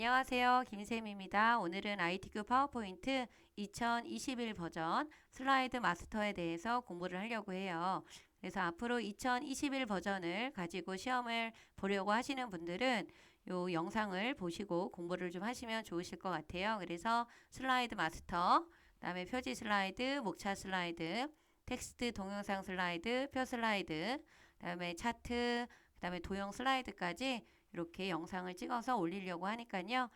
안녕하세요. 김쌤입니다. 오늘은 ITQ 파워포인트 2021 버전 슬라이드 마스터에 대해서 공부를 하려고 해요. 그래서 앞으로 2021 버전을 가지고 시험을 보려고 하시는 분들은 요 영상을 보시고 공부를 좀 하시면 좋으실 것 같아요. 그래서 슬라이드 마스터, 그다음에 표지 슬라이드, 목차 슬라이드, 텍스트 동영상 슬라이드, 표 슬라이드, 그다음에 차트, 그다음에 도형 슬라이드까지 이렇게 영상을 찍어서 올리려고 하니까요.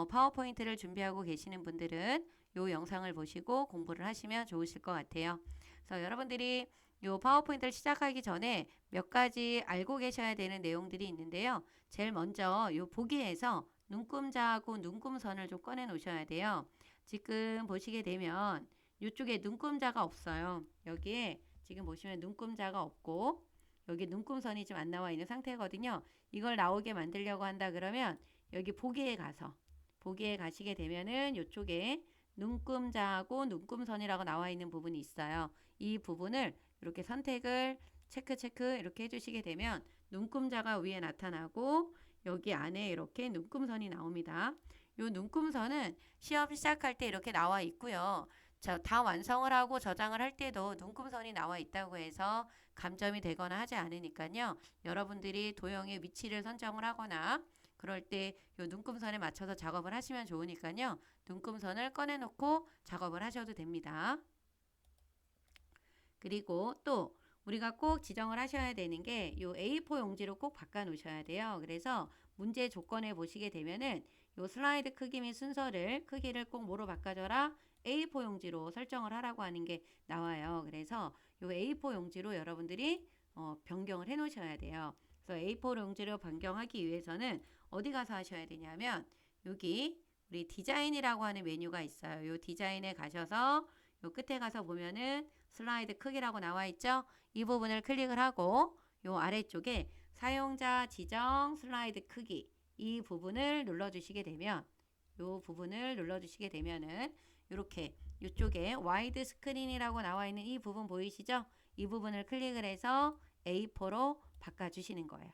파워포인트를 준비하고 계시는 분들은 이 영상을 보시고 공부를 하시면 좋으실 것 같아요. 그래서 여러분들이 이 파워포인트를 시작하기 전에 몇 가지 알고 계셔야 되는 내용들이 있는데요. 제일 먼저 이 보기에서 눈금자하고 눈금선을 좀 꺼내 놓으셔야 돼요. 지금 보시게 되면 이쪽에 눈금자가 없어요. 여기에 지금 보시면 눈금자가 없고 여기 눈금선이 좀 안 나와 있는 상태거든요. 이걸 나오게 만들려고 한다 그러면 여기 보기에 가시게 되면은 이쪽에 눈금자하고 눈금선이라고 나와 있는 부분이 있어요. 이 부분을 이렇게 선택을 체크 이렇게 해주시게 되면 눈금자가 위에 나타나고 여기 안에 이렇게 눈금선이 나옵니다. 이 눈금선은 시험 시작할 때 이렇게 나와 있고요. 다 완성을 하고 저장을 할 때도 눈금선이 나와 있다고 해서 감점이 되거나 하지 않으니까요. 여러분들이 도형의 위치를 선정을 하거나 그럴 때 이 눈금선에 맞춰서 작업을 하시면 좋으니까요. 눈금선을 꺼내놓고 작업을 하셔도 됩니다. 그리고 또 우리가 꼭 지정을 하셔야 되는 게 이 A4 용지로 꼭 바꿔 놓으셔야 돼요. 그래서 문제 조건에 보시게 되면은 이 슬라이드 크기 및 순서를 크기를 꼭 뭐로 바꿔줘라? A4 용지로 설정을 하라고 하는 게 나와요. 그래서 이 A4 용지로 여러분들이 변경을 해 놓으셔야 돼요. 그래서 A4 용지로 변경하기 위해서는 어디 가서 하셔야 되냐면 여기 우리 디자인이라고 하는 메뉴가 있어요. 이 디자인에 가셔서 요 끝에 가서 보면은 슬라이드 크기라고 나와 있죠? 이 부분을 클릭을 하고 요 아래쪽에 사용자 지정 슬라이드 크기 이 부분을 눌러주시게 되면 은 이렇게 이쪽에 와이드 스크린이라고 나와 있는 이 부분 보이시죠? 이 부분을 클릭을 해서 A4로 바꿔주시는 거예요.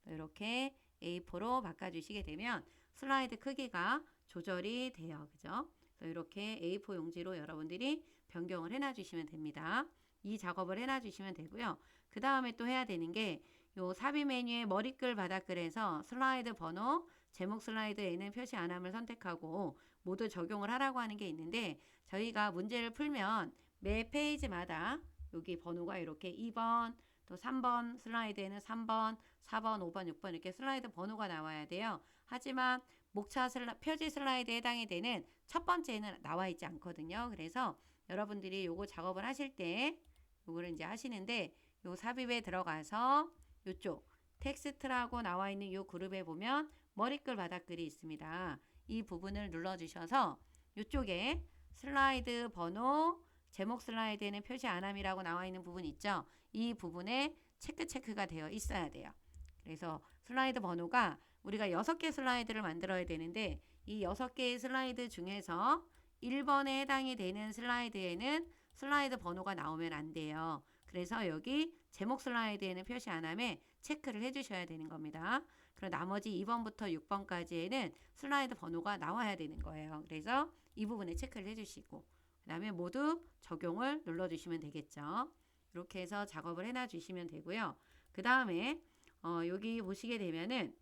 이렇게 A4로 바꿔주시게 되면 슬라이드 크기가 조절이 돼요. 그죠? 이렇게 A4 용지로 여러분들이 변경을 해놔 주시면 됩니다. 이 작업을 해놔 주시면 되고요. 그 다음에 또 해야 되는 게 요 삽입 메뉴의 머리글 바닥글에서 슬라이드 번호, 제목 슬라이드에는 표시 안함을 선택하고 모두 적용을 하라고 하는 게 있는데 저희가 문제를 풀면 매 페이지마다 여기 번호가 이렇게 2번, 또 3번 슬라이드에는 3번, 4번, 5번, 6번 이렇게 슬라이드 번호가 나와야 돼요. 하지만 목차 표지 슬라이드에 해당이 되는 첫 번째는 나와 있지 않거든요. 그래서 여러분들이 요거 작업을 하실 때 요거를 이제 하시는데 요 삽입에 들어가서 요쪽 텍스트라고 나와 있는 요 그룹에 보면 머리글 바닥글이 있습니다. 이 부분을 눌러 주셔서 요쪽에 슬라이드 번호 제목 슬라이드에는 표시 안함이라고 나와 있는 부분 있죠. 이 부분에 체크가 되어 있어야 돼요. 그래서 슬라이드 번호가 우리가 6개 슬라이드를 만들어야 되는데 이 6개의 슬라이드 중에서 1번에 해당이 되는 슬라이드에는 슬라이드 번호가 나오면 안 돼요. 그래서 여기 제목 슬라이드에는 표시 안 함에 체크를 해주셔야 되는 겁니다. 그리고 나머지 2번부터 6번까지에는 슬라이드 번호가 나와야 되는 거예요. 그래서 이 부분에 체크를 해주시고 그 다음에 모두 적용을 눌러주시면 되겠죠. 이렇게 해서 작업을 해놔 주시면 되고요. 그 다음에 여기 보시게 되면은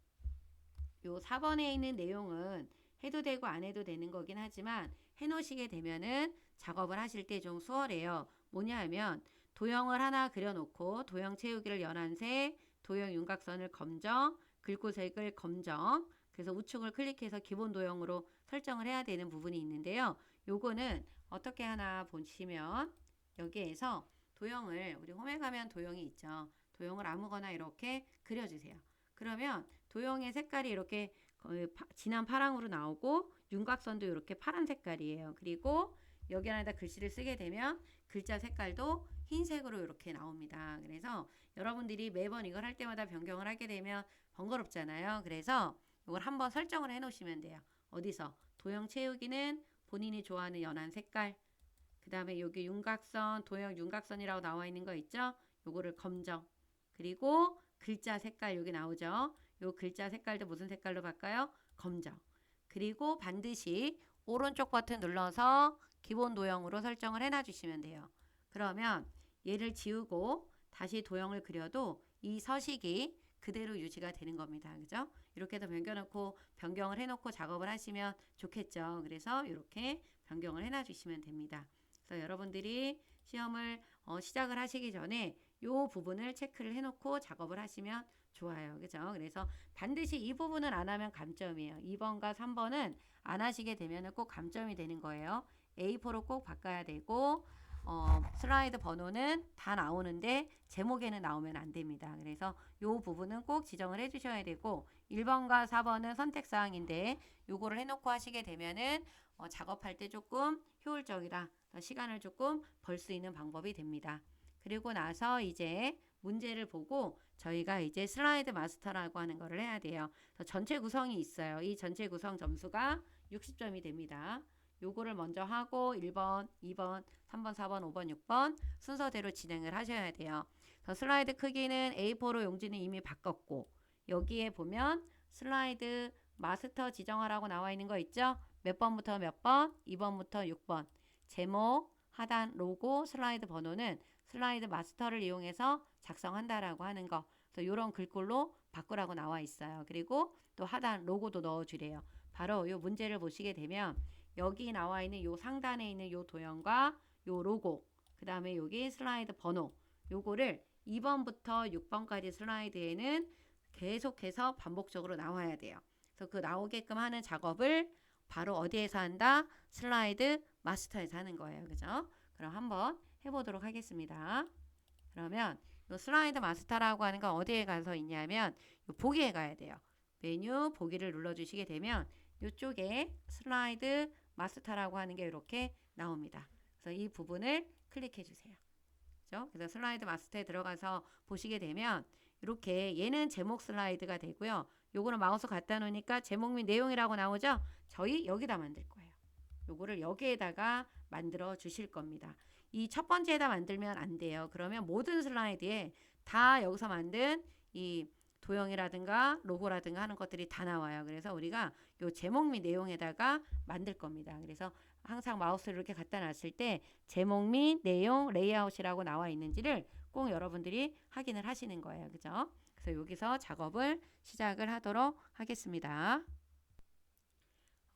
요 4번에 있는 내용은 해도 되고 안 해도 되는 거긴 하지만 해놓으시게 되면은 작업을 하실 때 좀 수월해요. 뭐냐 하면 도형을 하나 그려놓고 도형 채우기를 연한색, 도형 윤곽선을 검정, 글꼴색을 검정 그래서 우측을 클릭해서 기본 도형으로 설정을 해야 되는 부분이 있는데요. 요거는 어떻게 하나 보시면 여기에서 도형을 우리 홈에 가면 도형이 있죠. 도형을 아무거나 이렇게 그려주세요. 그러면 도형의 색깔이 이렇게 진한 파랑으로 나오고 윤곽선도 이렇게 파란 색깔이에요. 그리고 여기 안에다 글씨를 쓰게 되면 글자 색깔도 흰색으로 이렇게 나옵니다. 그래서 여러분들이 매번 이걸 할 때마다 변경을 하게 되면 번거롭잖아요. 그래서 이걸 한번 설정을 해 놓으시면 돼요. 어디서? 도형 채우기는 본인이 좋아하는 연한 색깔 그 다음에 여기 윤곽선, 도형 윤곽선이라고 나와 있는 거 있죠? 요거를 검정 그리고 글자 색깔 여기 나오죠? 요 글자 색깔도 무슨 색깔로 바꿔요? 검정. 그리고 반드시 오른쪽 버튼 눌러서 기본 도형으로 설정을 해놔 주시면 돼요. 그러면 얘를 지우고 다시 도형을 그려도 이 서식이 그대로 유지가 되는 겁니다. 그죠? 이렇게 해서 변경을 해놓고 작업을 하시면 좋겠죠. 그래서 이렇게 변경을 해놔 주시면 됩니다. 그래서 여러분들이 시험을 시작을 하시기 전에 이 부분을 체크를 해놓고 작업을 하시면 좋아요. 그죠? 그래서 반드시 이 부분을 안 하면 감점이에요. 2번과 3번은 안 하시게 되면 꼭 감점이 되는 거예요. A4로 꼭 바꿔야 되고 슬라이드 번호는 다 나오는데 제목에는 나오면 안 됩니다. 그래서 이 부분은 꼭 지정을 해 주셔야 되고 1번과 4번은 선택사항인데 요거를 해놓고 하시게 되면은 작업할 때 조금 효율적이라 시간을 조금 벌 수 있는 방법이 됩니다. 그리고 나서 이제 문제를 보고 저희가 이제 슬라이드 마스터라고 하는 거를 해야 돼요. 전체 구성이 있어요. 이 전체 구성 점수가 60점이 됩니다. 요거를 먼저 하고 1번, 2번, 3번, 4번, 5번, 6번 순서대로 진행을 하셔야 돼요. 슬라이드 크기는 A4로 용지는 이미 바꿨고 여기에 보면 슬라이드 마스터 지정하라고 나와 있는 거 있죠? 몇 번부터 몇 번? 2번부터 6번. 제목, 하단, 로고, 슬라이드 번호는 슬라이드 마스터를 이용해서 작성한다라고 하는 거. 그래서 이런 글꼴로 바꾸라고 나와 있어요. 그리고 또 하단 로고도 넣어주래요. 바로 이 문제를 보시게 되면 여기 나와 있는 요 상단에 있는 요 도형과 요 로고, 그 다음에 여기 슬라이드 번호, 요거를 2번부터 6번까지 슬라이드에는 계속해서 반복적으로 나와야 돼요. 그래서 그 나오게끔 하는 작업을 바로 어디에서 한다? 슬라이드 마스터에서 하는 거예요. 그죠? 그럼 한번 해보도록 하겠습니다. 그러면 이 슬라이드 마스터라고 하는 건 어디에 가서 있냐면 요 보기에 가야 돼요. 메뉴 보기를 눌러주시게 되면 이쪽에 슬라이드 마스터라고 하는 게 이렇게 나옵니다. 그래서 이 부분을 클릭해 주세요. 그죠? 그래서 슬라이드 마스터에 들어가서 보시게 되면 이렇게 얘는 제목 슬라이드가 되고요. 요거는 마우스 갖다 놓으니까 제목 및 내용이라고 나오죠? 저희 여기다 만들 거예요. 요거를 여기에다가 만들어 주실 겁니다. 이 첫 번째에다 만들면 안 돼요. 그러면 모든 슬라이드에 다 여기서 만든 이 도형이라든가 로고라든가 하는 것들이 다 나와요. 그래서 우리가 요 제목 및 내용에다가 만들 겁니다. 그래서 항상 마우스를 이렇게 갖다 놨을 때 제목 및 내용 레이아웃이라고 나와 있는지를 꼭 여러분들이 확인을 하시는 거예요. 그죠? 그래서 여기서 작업을 시작을 하도록 하겠습니다.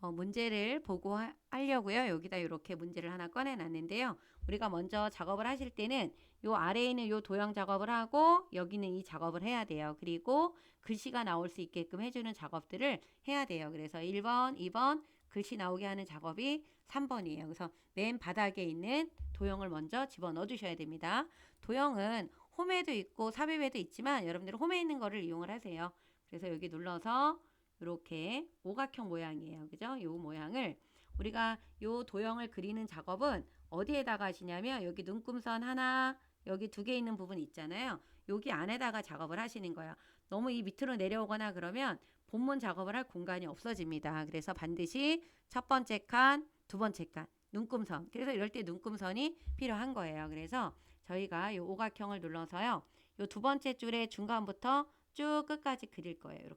문제를 보고 하려고요. 여기다 이렇게 문제를 하나 꺼내 놨는데요. 우리가 먼저 작업을 하실 때는 요 아래에 있는 요 도형 작업을 하고 여기는 이 작업을 해야 돼요. 그리고 글씨가 나올 수 있게끔 해주는 작업들을 해야 돼요. 그래서 1번, 2번 글씨 나오게 하는 작업이 3번이에요. 그래서 맨 바닥에 있는 도형을 먼저 집어넣어 주셔야 됩니다. 도형은 홈에도 있고 삽입에도 있지만 여러분들은 홈에 있는 거를 이용을 하세요. 그래서 여기 눌러서 이렇게 오각형 모양이에요. 그죠? 이 모양을 우리가 이 도형을 그리는 작업은 어디에다가 하시냐면 여기 눈금선 하나, 여기 두 개 있는 부분 있잖아요. 여기 안에다가 작업을 하시는 거예요. 너무 이 밑으로 내려오거나 그러면 본문 작업을 할 공간이 없어집니다. 그래서 반드시 첫 번째 칸, 두 번째 칸, 눈금선. 그래서 이럴 때 눈금선이 필요한 거예요. 그래서 저희가 이 오각형을 눌러서요. 이 두 번째 줄의 중간부터 쭉 끝까지 그릴 거예요.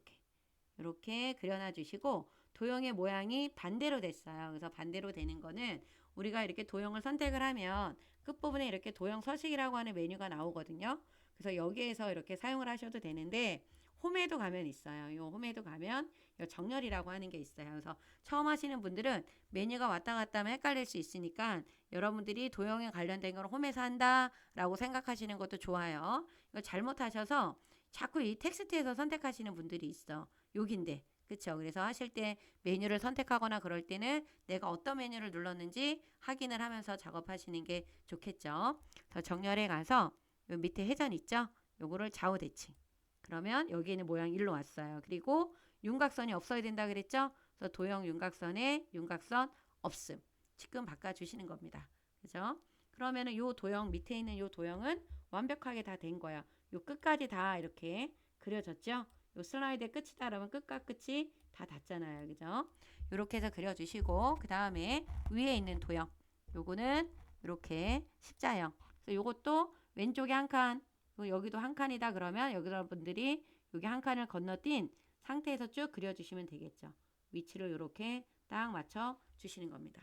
이렇게 그려놔 주시고 도형의 모양이 반대로 됐어요. 그래서 반대로 되는 거는 우리가 이렇게 도형을 선택을 하면 끝부분에 이렇게 도형 서식이라고 하는 메뉴가 나오거든요. 그래서 여기에서 이렇게 사용을 하셔도 되는데 홈에도 가면 있어요. 이 홈에도 가면 이 정렬이라고 하는 게 있어요. 그래서 처음 하시는 분들은 메뉴가 왔다 갔다 하면 헷갈릴 수 있으니까 여러분들이 도형에 관련된 걸 홈에서 한다라고 생각하시는 것도 좋아요. 이거 잘못하셔서 자꾸 이 텍스트에서 선택하시는 분들이 있어. 여긴데. 그쵸? 그래서 하실 때 메뉴를 선택하거나 그럴 때는 내가 어떤 메뉴를 눌렀는지 확인을 하면서 작업하시는 게 좋겠죠. 더 정렬해 가서 요 밑에 회전 있죠? 요거를 좌우 대칭. 그러면 여기 있는 모양 일로 왔어요. 그리고 윤곽선이 없어야 된다 그랬죠? 그래서 도형 윤곽선에 윤곽선 없음. 지금 바꿔주시는 겁니다. 그죠? 그러면은 요 도형 밑에 있는 요 도형은 완벽하게 다 된 거야. 요 끝까지 다 이렇게 그려졌죠? 요 슬라이드의 끝이다 그러면 끝과 끝이 다 닿잖아요. 그죠? 요렇게 해서 그려주시고 그 다음에 위에 있는 도형 요거는 이렇게 십자형. 그래서 요것도 왼쪽에 한 칸, 여기도 한 칸이다 그러면 여러분들이 여기 한 칸을 건너뛴 상태에서 쭉 그려주시면 되겠죠. 위치를 이렇게 딱 맞춰 주시는 겁니다.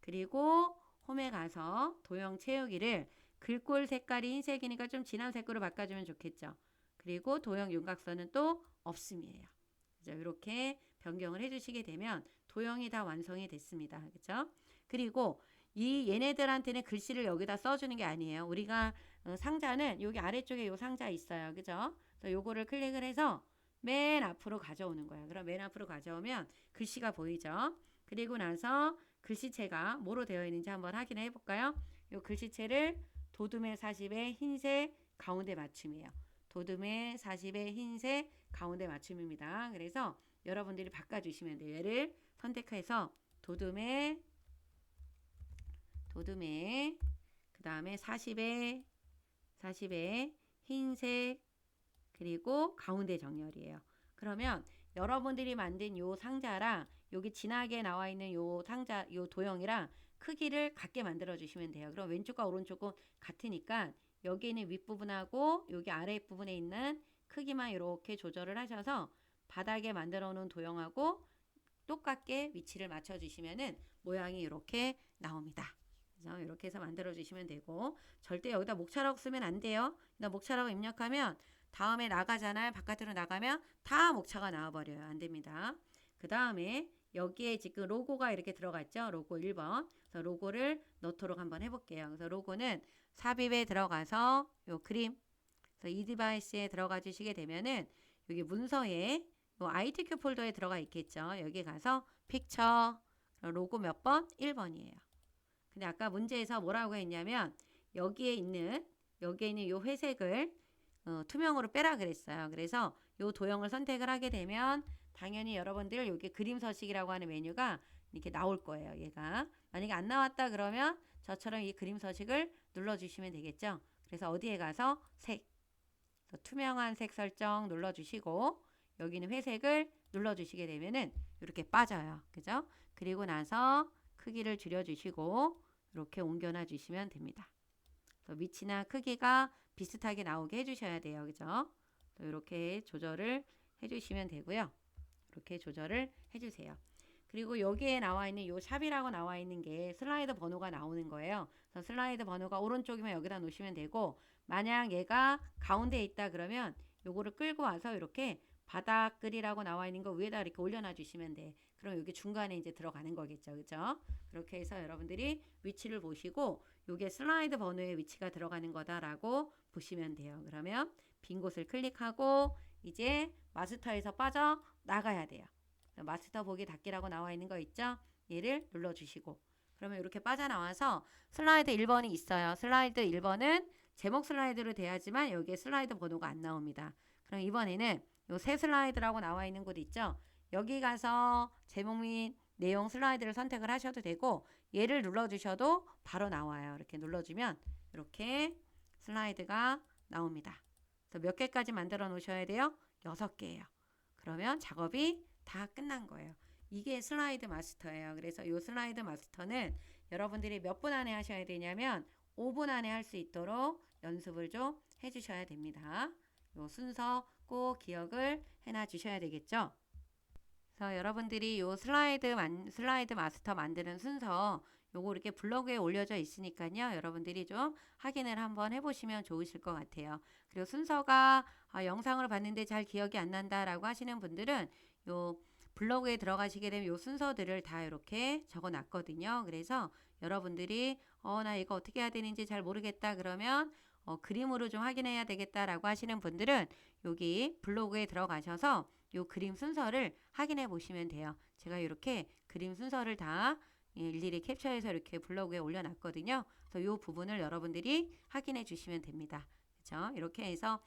그리고 홈에 가서 도형 채우기를 글꼴 색깔이 흰색이니까 좀 진한 색으로 바꿔주면 좋겠죠. 그리고 도형 윤곽선은 또 없음이에요. 그죠? 이렇게 변경을 해주시게 되면 도형이 다 완성이 됐습니다. 그죠? 그리고 이 얘네들한테는 글씨를 여기다 써주는 게 아니에요. 우리가 상자는 여기 아래쪽에 요 상자 있어요. 그죠? 그래서 요거를 클릭을 해서 맨 앞으로 가져오는 거예요. 그럼 맨 앞으로 가져오면 글씨가 보이죠? 그리고 나서 글씨체가 뭐로 되어 있는지 한번 확인해 볼까요? 요 글씨체를 도둠의 40의 흰색 가운데 맞춤이에요. 도둠의 40의 흰색 가운데 맞춤입니다. 그래서 여러분들이 바꿔주시면 돼요. 얘를 선택해서 도둠의 그 다음에 40의 흰색 그리고 가운데 정렬이에요. 그러면 여러분들이 만든 요 상자랑 여기 진하게 나와 있는 요 상자 요 도형이랑 크기를 같게 만들어 주시면 돼요. 그럼 왼쪽과 오른쪽은 같으니까 여기 있는 윗부분하고 여기 아랫부분에 있는 크기만 이렇게 조절을 하셔서 바닥에 만들어 놓은 도형하고 똑같게 위치를 맞춰 주시면은 모양이 이렇게 나옵니다. 그래서 이렇게 해서 만들어 주시면 되고 절대 여기다 목차라고 쓰면 안 돼요. 나 목차라고 입력하면 다음에 나가잖아요. 바깥으로 나가면 다 목차가 나와버려요. 안 됩니다. 그 다음에 여기에 지금 로고가 이렇게 들어갔죠. 로고 1번. 그래서 로고를 넣도록 한번 해볼게요. 그래서 로고는 삽입에 들어가서 요 그림. 그래서 이 디바이스에 들어가 주시게 되면은 여기 문서에 요 ITQ 폴더에 들어가 있겠죠. 여기 가서 픽처 로고 몇 번? 1번이에요. 근데 아까 문제에서 뭐라고 했냐면 여기에 있는 요 회색을 투명으로 빼라 그랬어요. 그래서 요 도형을 선택을 하게 되면 당연히 여러분들 여기 그림 서식이라고 하는 메뉴가 이렇게 나올 거예요. 얘가 만약에 안 나왔다 그러면 저처럼 이 그림 서식을 눌러주시면 되겠죠. 그래서 어디에 가서 색 투명한 색 설정 눌러주시고 여기는 회색을 눌러주시게 되면은 이렇게 빠져요. 그죠? 그리고 나서 크기를 줄여주시고 이렇게 옮겨놔 주시면 됩니다. 위치나 크기가 비슷하게 나오게 해주셔야 돼요. 그죠? 또 이렇게 조절을 해주시면 되고요. 이렇게 조절을 해주세요. 그리고 여기에 나와 있는 요 샵이라고 나와 있는 게 슬라이드 번호가 나오는 거예요. 그래서 슬라이드 번호가 오른쪽이면 여기다 놓으시면 되고 만약 얘가 가운데에 있다 그러면 요거를 끌고 와서 이렇게 바닥글이라고 나와 있는 거 위에다 이렇게 올려놔 주시면 돼. 그럼 여기 중간에 이제 들어가는 거겠죠. 그죠? 그렇게 해서 여러분들이 위치를 보시고 요게 슬라이드 번호의 위치가 들어가는 거다라고 보시면 돼요. 그러면 빈 곳을 클릭하고 이제 마스터에서 빠져 나가야 돼요. 마스터 보기 닫기라고 나와 있는 거 있죠? 얘를 눌러주시고 그러면 이렇게 빠져나와서 슬라이드 1번이 있어요. 슬라이드 1번은 제목 슬라이드로 돼야지만 여기에 슬라이드 번호가 안 나옵니다. 그럼 이번에는 요 새 슬라이드라고 나와 있는 곳 있죠? 여기 가서 제목 및 내용 슬라이드를 선택을 하셔도 되고 얘를 눌러주셔도 바로 나와요. 이렇게 눌러주면 이렇게 슬라이드가 나옵니다. 그래서 몇 개까지 만들어 놓으셔야 돼요? 6개예요. 그러면 작업이 다 끝난 거예요. 이게 슬라이드 마스터예요. 그래서 이 슬라이드 마스터는 여러분들이 몇 분 안에 하셔야 되냐면 5분 안에 할 수 있도록 연습을 좀 해주셔야 됩니다. 이 순서 꼭 기억을 해놔 주셔야 되겠죠. 그래서 여러분들이 이 슬라이드 마스터 만드는 순서 요거 이렇게 블로그에 올려져 있으니까요. 여러분들이 좀 확인을 한번 해보시면 좋으실 것 같아요. 그리고 순서가 영상을 봤는데 잘 기억이 안 난다라고 하시는 분들은 요 블로그에 들어가시게 되면 요 순서들을 다 이렇게 적어 놨거든요. 그래서 여러분들이 나 이거 어떻게 해야 되는지 잘 모르겠다 그러면 그림으로 좀 확인해야 되겠다라고 하시는 분들은 여기 블로그에 들어가셔서 요 그림 순서를 확인해 보시면 돼요. 제가 이렇게 그림 순서를 다 일일이 캡처해서 이렇게 블로그에 올려놨거든요. 그래서 요 부분을 여러분들이 확인해 주시면 됩니다. 그렇죠? 이렇게 해서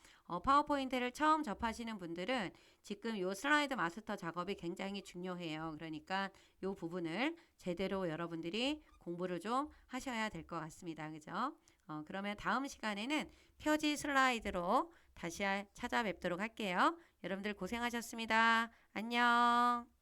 파워포인트를 처음 접하시는 분들은 지금 요 슬라이드 마스터 작업이 굉장히 중요해요. 그러니까 요 부분을 제대로 여러분들이 공부를 좀 하셔야 될 것 같습니다. 그죠? 그러면 다음 시간에는 표지 슬라이드로 다시 찾아뵙도록 할게요. 여러분들 고생하셨습니다. 안녕.